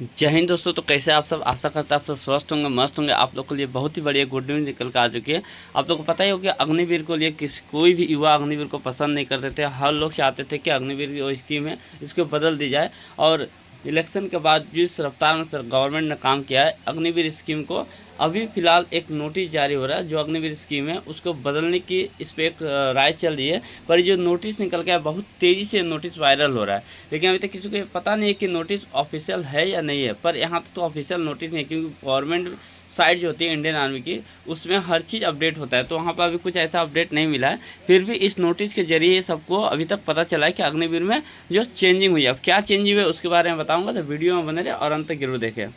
जय हिंद दोस्तों। तो कैसे आप सब, आशा करते हैं आप सब स्वस्थ होंगे, मस्त होंगे। आप लोग के लिए बहुत ही बढ़िया गुड न्यूज़ निकल कर आ चुकी है। आप लोग को पता ही हो कि अग्निवीर को लिए कोई भी युवा अग्निवीर को पसंद नहीं करते थे। हर लोग चाहते थे कि अग्निवीर की जो स्कीम है इसको बदल दी जाए। और इलेक्शन के बाद जिस रफ्तार में गवर्नमेंट ने काम किया है अग्निवीर स्कीम को, अभी फ़िलहाल एक नोटिस जारी हो रहा है जो अग्निवीर स्कीम है उसको बदलने की इस पर एक राय चल रही है। पर जो नोटिस निकल गया बहुत तेज़ी से नोटिस वायरल हो रहा है, लेकिन अभी तक किसी को ये पता नहीं है कि नोटिस ऑफिशियल है या नहीं है। पर यहाँ तो ऑफिशियल नोटिस नहीं है, क्योंकि गवर्नमेंट साइट जो होती है इंडियन आर्मी की, उसमें हर चीज़ अपडेट होता है। तो वहाँ पर अभी कुछ ऐसा अपडेट नहीं मिला है। फिर भी इस नोटिस के जरिए सबको अभी तक पता चला है कि अग्निवीर में जो चेंजिंग हुई है। अब क्या चेंजिंग हुई है उसके बारे में बताऊँगा, तो वीडियो में बने रहे और अंत तक जरूर देखें।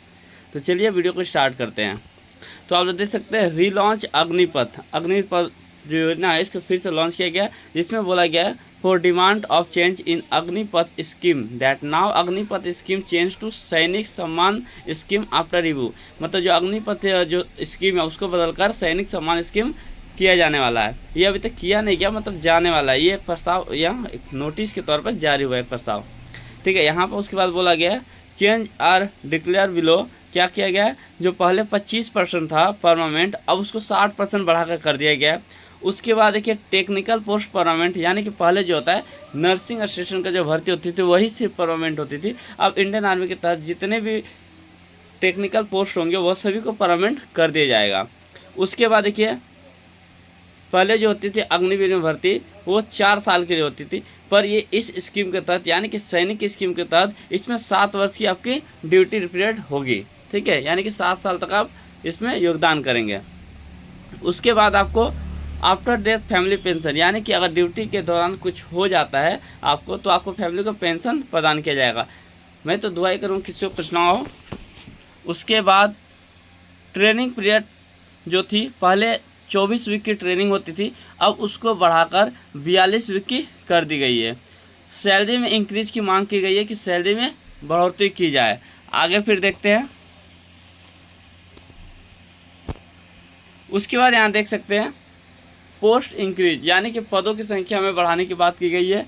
तो चलिए वीडियो को स्टार्ट करते हैं। तो आप लोग देख सकते हैं रीलॉन्च अग्निपथ। अग्निपथ जो योजना है इसको फिर से लॉन्च किया गया, जिसमें बोला गया है for demand of change in Agnipath scheme that now Agnipath scheme change to Sainik सम्मान स्कीम आफ्टर रिव्यू। मतलब जो अग्निपथ जो स्कीम है उसको बदलकर सैनिक सम्मान स्कीम किया जाने वाला है। ये अभी तक किया नहीं गया, मतलब जाने वाला है। ये प्रस्ताव यहाँ एक नोटिस के तौर पर जारी हुआ है प्रस्ताव, ठीक है। यहाँ पर उसके बाद बोला गया है चेंज आर डिक्लेयर बिलो। क्या किया गया है, जो पहले 25% था परमानेंट, अब उसको 60% बढ़ाकर कर दिया गया है। उसके बाद देखिए टेक्निकल पोस्ट परमानेंट, यानी कि पहले जो होता है नर्सिंग असिस्टेंट का जो भर्ती होती थी वही सिर्फ परमानेंट होती थी। अब इंडियन आर्मी के तहत जितने भी टेक्निकल पोस्ट होंगे वह सभी को परमानेंट कर दिया जाएगा। उसके बाद देखिए पहले जो होती थी अग्निवीर में भर्ती वो 4 साल के लिए होती थी, पर ये इस स्कीम के तहत यानी कि सैनिक स्कीम के तहत इसमें 7 वर्ष की आपकी ड्यूटी पीरियड होगी, ठीक है। यानी कि 7 साल तक आप इसमें योगदान करेंगे। उसके बाद आपको आफ्टर डेथ फैमिली पेंशन, यानी कि अगर ड्यूटी के दौरान कुछ हो जाता है आपको, तो आपको फैमिली को पेंशन प्रदान किया जाएगा। मैं तो दुआ ही करूँ किसी को कुछ ना हो। उसके बाद ट्रेनिंग पीरियड जो थी पहले 24 वीक की ट्रेनिंग होती थी, अब उसको बढ़ाकर 42 वीक की कर दी गई है। सैलरी में इंक्रीज की मांग की गई है कि सैलरी में बढ़ोतरी की जाए। आगे फिर देखते हैं। उसके बाद यहाँ देख सकते हैं पोस्ट इंक्रीज, यानी कि पदों की संख्या में बढ़ाने की बात की गई है।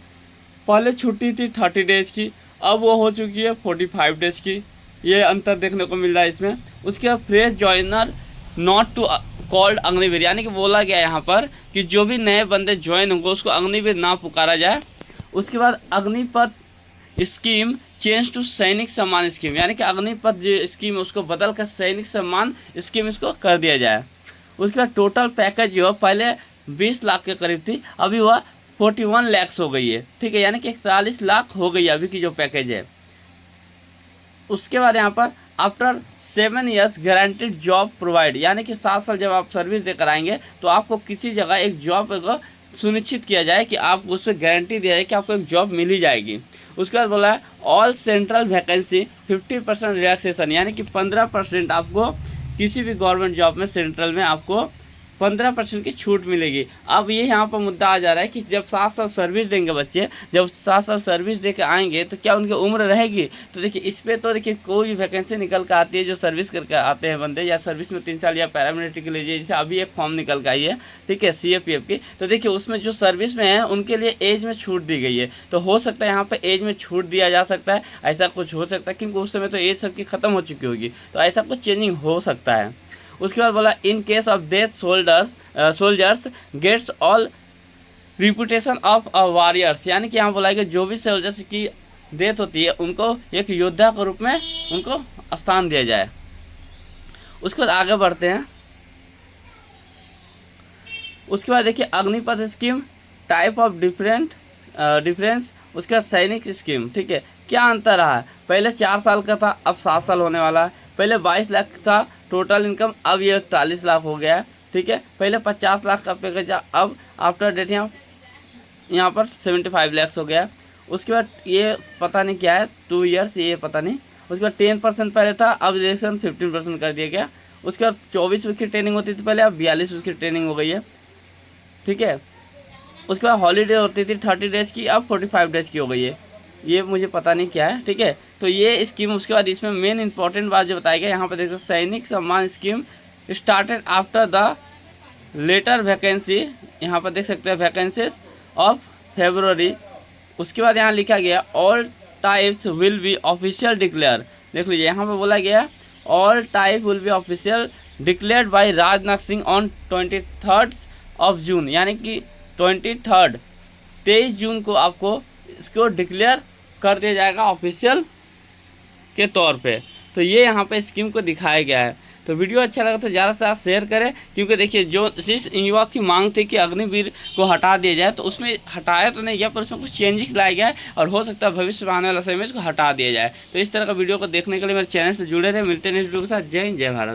पहले छुट्टी थी 30 डेज की, अब वो हो चुकी है 45 डेज की। ये अंतर देखने को मिल रहा है इसमें। उसके बाद fresh joiner not to called Agnivir, यानी कि बोला गया यहाँ पर कि जो भी नए बंदे ज्वाइन होंगे उसको अग्निवीर ना पुकारा जाए। उसके बाद Agnipath scheme change to Sainik सम्मान स्कीम, यानी कि अग्निपथ जो स्कीम है उसको बदल कर सैनिक सम्मान स्कीम इसको कर दिया जाए। उसके बाद टोटल पैकेज जो है पहले 20 लाख के करीब थी, अभी वह 41 लाख हो गई है, ठीक है। यानी कि 41 लाख हो गई है अभी की जो पैकेज है। उसके बाद यहाँ पर after 7 years guaranteed job provide, यानी कि 7 साल जब आप सर्विस देकर आएंगे तो आपको किसी जगह एक जॉब को सुनिश्चित किया जाए कि आप उससे गारंटी दिया जाए कि आपको एक जॉब मिल ही जाएगी। उसके बाद बोला है ऑल सेंट्रल वैकेंसी 50% रिलैक्सेशन, यानी कि 15% आपको किसी भी गवर्नमेंट जॉब में सेंट्रल में आपको 15% की छूट मिलेगी। अब ये यहाँ पर मुद्दा आ जा रहा है कि जब 7 साल सर्विस देंगे बच्चे, जब 7 साल सर्विस दे के आएंगे तो क्या उनकी उम्र रहेगी। तो देखिए इस पर तो देखिए कोई भी वैकेंसी निकल कर आती है जो सर्विस करके आते हैं बंदे, या सर्विस में 3 साल या पैरामिलिट्री के लिए, जैसे अभी एक फॉर्म निकल कर आई है, ठीक है, CAPF की। तो देखिए उसमें जो सर्विस में है उनके लिए एज में छूट दी गई है। तो हो सकता है यहाँ पर एज में छूट दिया जा सकता है, ऐसा कुछ हो सकता है, क्योंकि उस समय तो एज सबकी ख़त्म हो चुकी होगी, तो ऐसा कुछ चेंजिंग हो सकता है। उसके बाद बोला in case of death soldiers gets all reputation of a warriors, यानी कि यहाँ बोला कि जो भी सोल्जर्स की डेथ होती है उनको एक योद्धा के रूप में उनको स्थान दिया जाए। उसके बाद आगे बढ़ते हैं। उसके बाद देखिए Agnipath scheme type of difference. उसके बाद सैनिक स्कीम, ठीक है, क्या अंतर रहा है। पहले 4 साल का था, अब 7 साल होने वाला है। पहले 22 लाख था टोटल इनकम, अब ये 41 लाख हो गया है, ठीक है। पहले 50 लाख का पैकेज था, अब आफ्टर डेट यहाँ पर 75 लाख हो गया। उसके बाद ये पता नहीं क्या है 2 ईयर्स, ये पता नहीं। उसके बाद 10% पहले था, अब रिलेक्शन 15% कर दिया गया। उसके बाद 24 वीक की ट्रेनिंग होती थी पहले, अब 42 वीक की ट्रेनिंग हो गई है, ठीक है। उसके बाद हॉलीडे होती थी 30 डेज की, अब 45 डेज की हो गई है। ये मुझे पता नहीं क्या है, ठीक है। तो ये स्कीम, उसके बाद इसमें मेन इंपॉर्टेंट बात जो बताई गई यहाँ पर देखते सैनिक सम्मान scheme started after the later vacancy, यहाँ पर देख सकते हैं वैकेंसीज ऑफ फेब्रुवरी। उसके बाद यहाँ लिखा गया all types will be official declare, देख लीजिए यहाँ पे बोला गया all type will be official declared by Rajnath Singh on 23 of June, यानी कि 23 जून को आपको इसको डिक्लेयर कर दिया जाएगा ऑफिशियल के तौर पे। तो ये यहाँ पे स्कीम को दिखाया गया है। तो वीडियो अच्छा लगा तो ज़्यादा से ज़्यादा शेयर करें, क्योंकि देखिए जो जिस युवा की मांग थी कि अग्निवीर को हटा दिया जाए, तो उसमें हटाया तो नहीं गया पर उसमें कुछ चेंजेस लाया गया है और हो सकता है भविष्य में आने वाला समय में इसको हटा दिया जाए। तो इस तरह का वीडियो को देखने के लिए मेरे चैनल से जुड़े रहे। मिलते हैं नेक्स्ट वीडियो के साथ। जय हिंद, जय भारत।